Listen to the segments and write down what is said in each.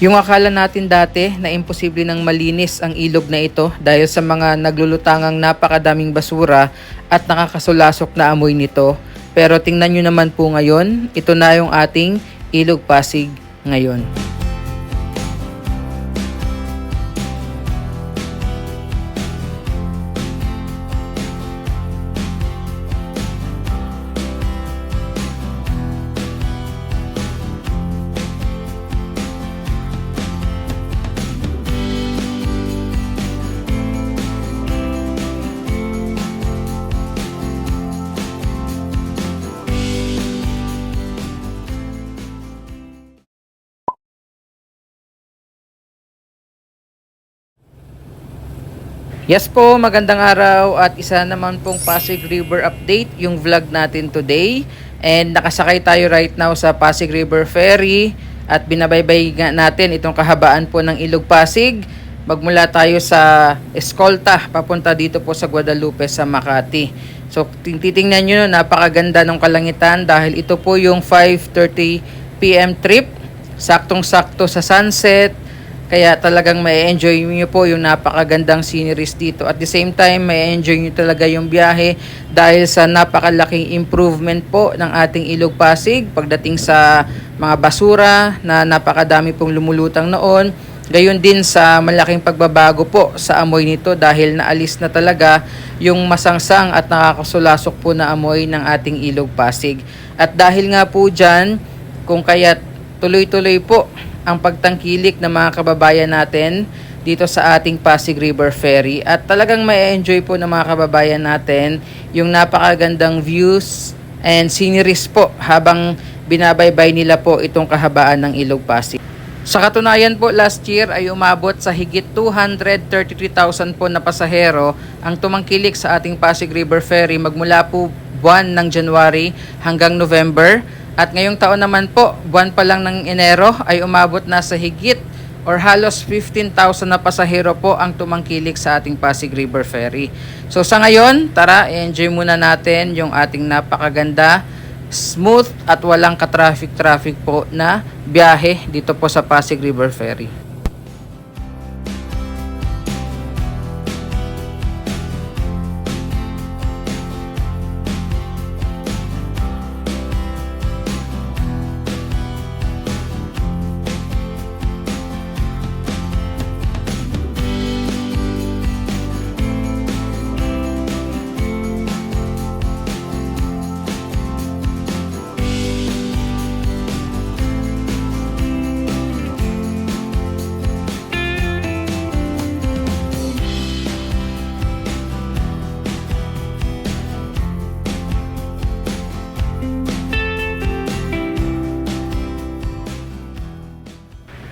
Yung akala natin dati na imposible nang malinis ang ilog na ito dahil sa mga naglulutangang napakadaming basura at nakakasulasok na amoy nito. Pero tingnan nyo naman po ngayon, ito na yung ating Ilog Pasig ngayon. Yes po, magandang araw at isa naman pong Pasig River update yung vlog natin today. And nakasakay tayo right now sa Pasig River Ferry at binabaybay natin itong kahabaan po ng Ilog Pasig. Magmula tayo sa Escolta papunta dito po sa Guadalupe sa Makati. So titingnan nyo, napakaganda ng kalangitan dahil ito po yung 5:30 PM trip. Saktong-sakto sa sunset. Kaya talagang may enjoy niyo po yung napakagandang sceneries dito. At the same time, may enjoy niyo talaga yung biyahe dahil sa napakalaking improvement po ng ating Ilog Pasig pagdating sa mga basura na napakadami pong lumulutang noon. Gayon din sa malaking pagbabago po sa amoy nito dahil naalis na talaga yung masangsang at nakakasulasok po na amoy ng ating Ilog Pasig. At dahil nga po dyan, kung kaya't tuloy-tuloy po ang pagtangkilik ng mga kababayan natin dito sa ating Pasig River Ferry at talagang may enjoy po ng mga kababayan natin yung napakagandang views and sceneries po habang binabaybay nila po itong kahabaan ng Ilog Pasig. Sa katunayan po, last year ay umabot sa higit 233,000 po na pasahero ang tumangkilik sa ating Pasig River Ferry magmula po buwan ng January hanggang November. At ngayong taon naman po, buwan pa lang ng Enero ay umabot na sa higit or halos 15,000 na pasahero po ang tumangkilik sa ating Pasig River Ferry. So sa ngayon, tara, enjoy muna natin yung ating napakaganda, smooth at walang ka-traffic po na biyahe dito po sa Pasig River Ferry.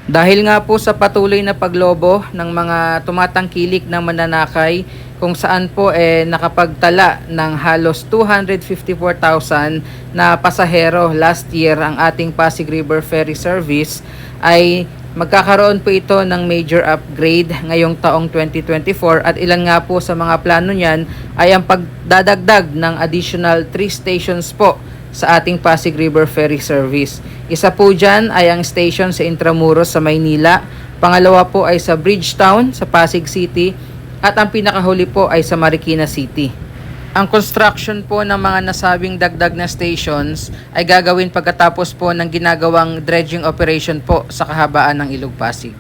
Dahil nga po sa patuloy na paglobo ng mga tumatangkilik ng mananakay kung saan po nakapagtala ng halos 254,000 na pasahero last year ang ating Pasig River Ferry Service ay magkakaroon po ito ng major upgrade ngayong taong 2024 at ilan nga po sa mga plano niyan ay ang pagdadagdag ng additional 3 stations po sa ating Pasig River Ferry Service. Isa po dyan ay ang station sa Intramuros sa Maynila, pangalawa po ay sa Bridgetown sa Pasig City at ang pinakahuli po ay sa Marikina City. Ang construction po ng mga nasabing dagdag na stations ay gagawin pagkatapos po ng ginagawang dredging operation po sa kahabaan ng Ilog Pasig.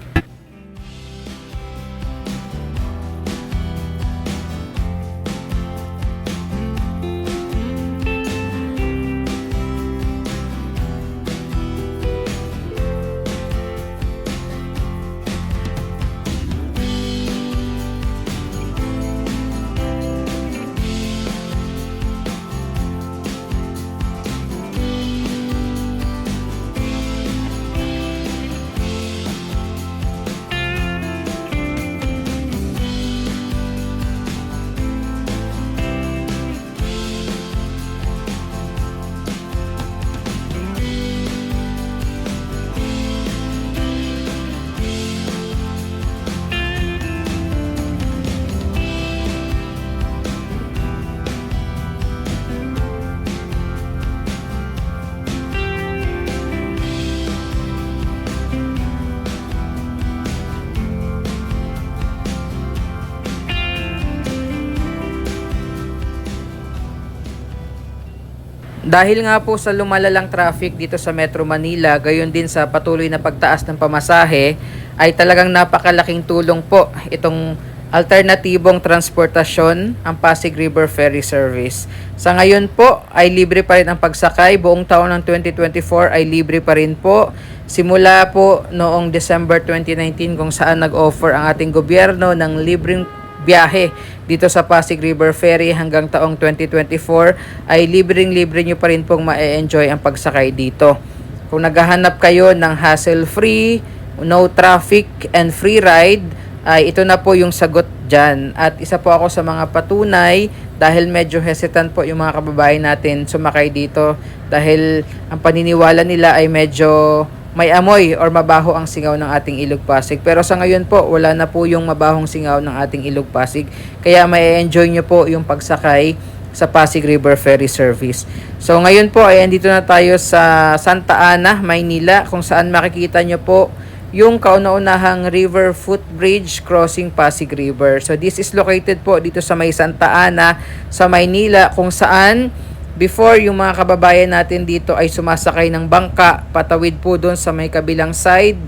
Dahil nga po sa lumalalang traffic dito sa Metro Manila, gayon din sa patuloy na pagtaas ng pamasahe, ay talagang napakalaking tulong po itong alternatibong transportasyon, ang Pasig River Ferry Service. Sa ngayon po ay libre pa rin ang pagsakay, buong taon ng 2024 ay libre pa rin po. Simula po noong December 2019 kung saan nag-offer ang ating gobyerno ng libreng biyahe dito sa Pasig River Ferry hanggang taong 2024 ay libreng-libre nyo pa rin pong ma-enjoy ang pagsakay dito. Kung naghahanap kayo ng hassle-free, no traffic, and free ride, ay ito na po yung sagot dyan. At isa po ako sa mga patunay dahil medyo hesitant po yung mga kababayan natin sumakay dito dahil ang paniniwala nila ay medyo may amoy or mabaho ang singaw ng ating Ilog Pasig. Pero sa ngayon po, wala na po yung mabahong singaw ng ating Ilog Pasig. Kaya may enjoy nyo po yung pagsakay sa Pasig River Ferry Service. So ngayon po ay andito na tayo sa Santa Ana, Maynila, kung saan makikita nyo po yung kauna-unahang river footbridge crossing Pasig River. So this is located po dito sa may Santa Ana sa Maynila, kung saan before yung mga kababayan natin dito ay sumasakay ng bangka patawid po doon sa may kabilang side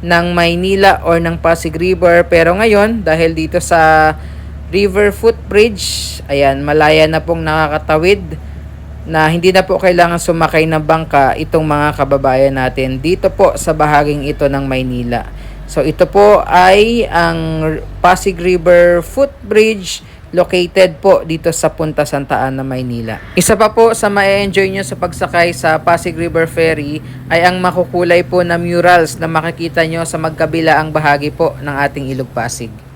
ng Maynila or ng Pasig River. Pero ngayon dahil dito sa river footbridge, ayan, malaya na pong nakakatawid na hindi na po kailangan sumakay ng bangka itong mga kababayan natin dito po sa bahaging ito ng Maynila. So ito po ay ang Pasig River footbridge located po dito sa Punta Santa Ana, Maynila. Isa pa po sa ma-enjoy nyo sa pagsakay sa Pasig River Ferry ay ang makukulay po na murals na makikita nyo sa magkabilaang bahagi po ng ating Ilog Pasig.